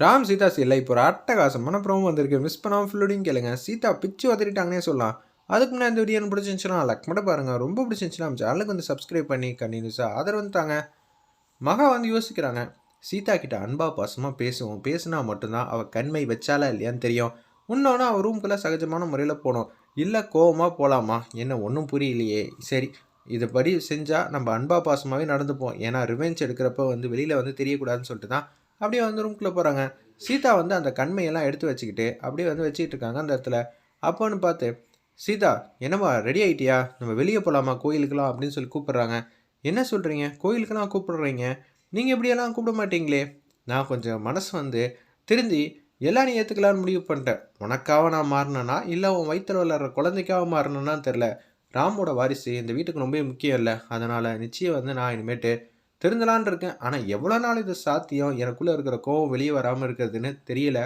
ராம் சீதா சீரியல்ல இப்போ ஒரு அட்டகாசமான ப்ரோமோ வந்திருக்கு. மிஸ் பண்ணாமல் ஃபுல்லோடையும் கேளுங்க. சீதா பிச்சு உதறிட்டாங்கன்னே சொல்லலாம். அதுக்கு முன்னாடி இந்த வீடியோ பிடிச்சிருந்துச்சுன்னா லைக் மட்டும் பாருங்க. ரொம்ப பிடிச்சிருந்துச்சுன்னா நம்ம சேனலுக்கு வந்து சப்ஸ்கிரைப் பண்ணி கண்டினியூஸாக ஆதரவு வந்துட்டாங்க. மகா வந்து யோசிக்கிறாங்க. சீதா கிட்ட அன்பா பாசமாக பேசுவோம். பேசுனா மட்டும்தான் அவள் கண்மை வச்சாலா இல்லையான்னு தெரியும். இன்னொன்று அவள் ரூம்குள்ளே சகஜமான முறையில் போகணும். இல்லை கோவமாக போகலாமா? என்ன ஒன்றும் புரியலையே. சரி, இதுபடி செஞ்சால் நம்ம அன்பா பாசமாகவே நடந்துப்போம். ஏன்னா ரிவெஞ்ச் எடுக்கிறப்ப வந்து வெளியில் வந்து தெரியக்கூடாதுன்னு சொல்லிட்டு தான் அப்படியே வந்து ரூம்குள்ளே போகிறாங்க. சீதா வந்து அந்த கண்மையெல்லாம் எடுத்து வச்சுக்கிட்டு அப்படியே வந்து வச்சுக்கிட்டு இருக்காங்க அந்த இடத்துல. அப்போன்னு பார்த்து சீதா, என்னம்மா ரெடி ஆகிட்டியா? நம்ம வெளியே போகலாமா கோயிலுக்கெல்லாம் அப்படின்னு சொல்லி கூப்பிட்றாங்க. என்ன சொல்கிறீங்க? கோயிலுக்கெல்லாம் கூப்பிடுறீங்க? நீங்கள் இப்படியெல்லாம் கூப்பிட மாட்டீங்களே. நான் கொஞ்சம் மனசு வந்து திருந்தி எல்லாரையும் ஏற்றுக்கலான்னு முடிவு பண்ணிட்டேன். உனக்காக நான் மாறினேன்னா இல்லை உன் வயிற்றில் வளர்கிற குழந்தைக்காக மாறினேன்னான்னு தெரில. ராமோட வாரிசு இந்த வீட்டுக்கு ரொம்ப முக்கியம் இல்லை. அதனால் நிச்சயம் வந்து நான் இனிமேட்டு திருந்தலான் இருக்கேன். ஆனால் எவ்வளோ நாள் இது சாத்தியம்? எனக்குள்ளே இருக்கிற கோவம் வெளியே வராமல் இருக்கிறதுன்னு தெரியல.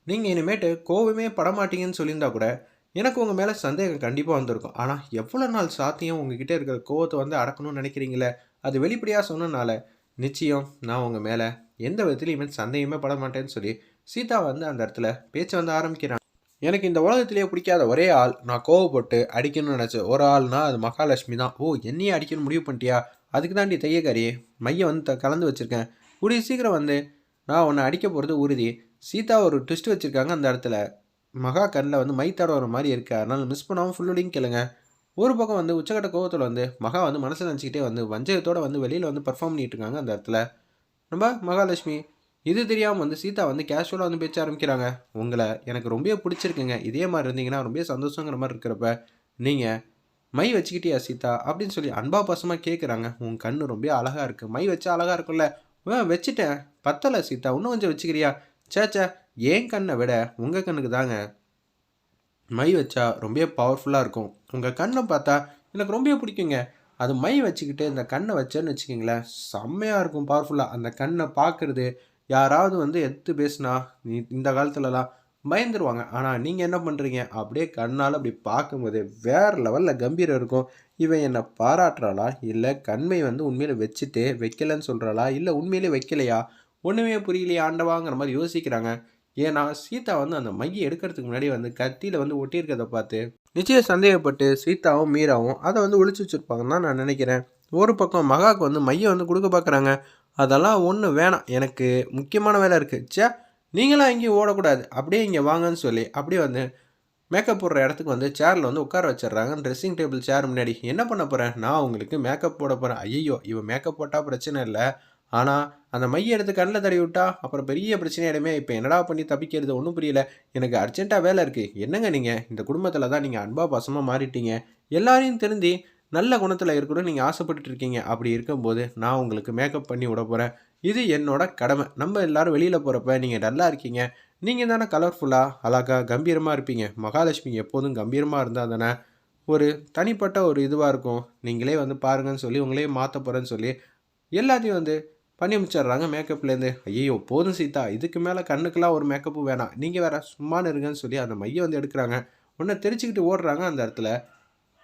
நீங்கள் இனிமேட்டு கோவமே படமாட்டீங்கன்னு சொல்லியிருந்தா கூட எனக்கு உங்கள் மேலே சந்தேகம் கண்டிப்பாக வந்திருக்கும். ஆனால் எவ்வளோ நாள் சாத்தியம் உங்ககிட்ட இருக்கிற கோவத்தை வந்து அடக்கணும்னு நினைக்கிறீங்களே, அது வெளிப்படையாக சொன்னனால நிச்சயம் நான் உங்கள் மேலே எந்த விதத்துலையுமே சந்தேகமே பட மாட்டேன்னு சொல்லி சீதா வந்து அந்த இடத்துல பேச்சு வந்து ஆரம்பிக்கிறாங்க. எனக்கு இந்த உலகத்திலேயே பிடிக்காத ஒரே ஆள், நான் கோவப்பட்டு அடிக்கணும்னு நினச்சேன் ஒரு ஆள்னா அது மகாலட்சுமி தான். ஓ, என்னையே அடிக்கணும்னு முடிவு பண்ணிட்டியா? அதுக்கு தாண்டி தையக்காரி மையம் வந்து கலந்து வச்சுருக்கேன். கூடிய சீக்கிரம் வந்து நான் உன்னை அடிக்க போகிறது உறுதி. சீதா ஒரு ட்விஸ்ட் வச்சுருக்காங்க அந்த இடத்துல. மகா கண்ணில் வந்து மை தடவர மாதிரி இருக்குது. அதனால் மிஸ் பண்ணாமல் ஃபுல்லோடையும் கேளுங்க. ஒரு பக்கம் வந்து உச்சக்கட்ட கோவத்தில் வந்து மகா வந்து மனசில் நினச்சிக்கிட்டே வந்து வஞ்சகத்தோடு வந்து வெளியில் வந்து பர்ஃபார்ம் பண்ணிட்டு இருக்காங்க அந்த இடத்துல. நம்ம மகாலட்சுமி இது தெரியாமல் வந்து சீதா வந்து கேஷுவலாக வந்து பேச்ச ஆரம்பிக்கிறாங்க. உங்களை எனக்கு ரொம்ப பிடிச்சிருக்குங்க. இதே மாதிரி இருந்தீங்கன்னா ரொம்ப சந்தோஷங்கிற மாதிரி இருக்கிறப்ப நீங்கள் மை வச்சுக்கிட்டியா சீதா அப்படின்னு சொல்லி அன்பா பாசமாக கேட்குறாங்க. உன் கண்ணு ரொம்ப அழகாக இருக்குது. மை வச்சா அழகாக இருக்கும்ல. வச்சுட்டேன். பத்தலை சீதா, இன்னும் கொஞ்சம் வச்சுக்கிறியா? சேச்சா, ஏன் கண்ணை விட உங்கள் கண்ணுக்கு தாங்க மை வச்சா ரொம்ப பவர்ஃபுல்லாக இருக்கும். உங்கள் கண்ணை பார்த்தா எனக்கு ரொம்ப பிடிக்குங்க. அது மை வச்சுக்கிட்டு இந்த கண்ணை வச்சேன்னு வச்சுக்கிங்களேன், செம்மையாக இருக்கும் பவர்ஃபுல்லாக. அந்த கண்ணை பார்க்குறது யாராவது வந்து எடுத்து பேசுனா இந்த காலத்துலலாம் பயந்துருவாங்க. ஆனால் நீங்கள் என்ன பண்ணுறீங்க, அப்படியே கண்ணால் அப்படி பார்க்கும்போது வேறு லெவலில் கம்பீரம் இருக்கும். இவன் என்னை பாராட்டுறாளா, இல்லை கண்மை வந்து உண்மையில் வச்சுட்டு வைக்கலன்னு சொல்கிறாளா, இல்லை உண்மையிலே வைக்கலையா, ஒன்றுமே புரியலையா ஆண்டவாங்கிற மாதிரி யோசிக்கிறாங்க. ஏன்னா சீதா வந்து அந்த மையை எடுக்கிறதுக்கு முன்னாடி வந்து கத்தியில் வந்து ஒட்டியிருக்கிறத பார்த்து நிச்சயம் சந்தேகப்பட்டு சீதாவும் மீராவும் அதை வந்து ஒழிச்சு வச்சுருப்பாங்கன்னு தான் நான் நினைக்கிறேன். ஒரு பக்கம் மகாவுக்கு வந்து மையை வந்து கொடுக்க பார்க்குறாங்க. அதெல்லாம் ஒன்றும் வேணாம், எனக்கு முக்கியமான வேலை இருக்குது. சே, நீங்களாம் எங்கேயும் ஓடக்கூடாது, அப்படியே இங்கே வாங்கன்னு சொல்லி அப்படியே வந்து மேக்கப் போடுற இடத்துக்கு வந்து சேரில் வந்து உட்கார வச்சிடுறாங்க. ட்ரெஸ்ஸிங் டேபிள் சேர் முன்னாடி. என்ன பண்ண போகிறேன், நான் உங்களுக்கு மேக்கப் போட போகிறேன். ஐயோ, இவன் மேக்கப் போட்டால் பிரச்சனை இல்லை, ஆனால் அந்த மைய எடுத்து கண்ணில் தடவி விட்டா அப்புறம் பெரிய பிரச்சனையாயிடுமே. இப்போ என்னடா பண்ணி தப்பிக்கிறது, ஒன்றும் புரியல. எனக்கு அர்ஜென்ட்டாக வேலை இருக்குது. என்னங்க நீங்கள் இந்த குடும்பத்தில் தான் நீங்கள் அன்பா பாசமாக மாறிட்டீங்க. எல்லாரையும் திருந்தி நல்ல குணத்தில் இருக்கணும்னு நீங்கள் ஆசைப்பட்டுட்டு இருக்கீங்க. அப்படி இருக்கும்போது நான் உங்களுக்கு மேக்கப் பண்ணி விட போகிறேன். இது என்னோட கடமை. நம்ம எல்லோரும் வெளியில் போகிறப்ப நீங்கள் டல்லாக இருக்கீங்க. நீங்கள் தானே கலர்ஃபுல்லாக அழகாக கம்பீரமாக இருப்பீங்க. மகாலட்சுமி எப்போதும் கம்பீரமாக இருந்தால் தானே ஒரு தனிப்பட்ட ஒரு இதுவாக இருக்கும். நீங்களே வந்து பாருங்கன்னு சொல்லி உங்களே மாற்ற போகிறேன்னு சொல்லி எல்லாத்தையும் வந்து பண்ணி முடிச்சிடுறாங்க மேக்கப்லேருந்து. ஐயோ போதும் சீதா, இதுக்கு மேலே கண்ணுக்கெல்லாம் ஒரு மேக்கப்பு வேணாம், நீங்கள் வேறு சும்மானு இருங்கன்னு சொல்லி அந்த மையை வந்து எடுக்கிறாங்க. ஒன்று தெரிச்சுக்கிட்டு ஓடுறாங்க அந்த இடத்துல.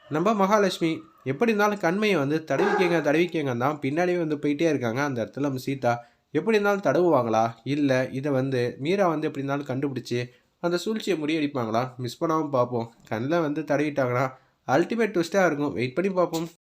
நம்ம மகாலட்சுமி எப்படி இருந்தாலும் கண்மையை வந்து தடவிக்கங்க தான் பின்னாடியே வந்து போயிட்டே இருக்காங்க அந்த இடத்துல. நம்ம சீதா எப்படி இருந்தாலும் தடவுவாங்களா, இல்லை இதை வந்து மீரா வந்து எப்படி இருந்தாலும் கண்டுபிடிச்சி அந்த சூழ்ச்சியை முறியடிப்பாங்களா? மிஸ் பண்ணாமல் பார்ப்போம். கண்ணில் வந்து தடவிட்டாங்கன்னா அல்டிமேட் ட்விஸ்ட்டாக இருக்கும். வெயிட் பண்ணி பார்ப்போம்.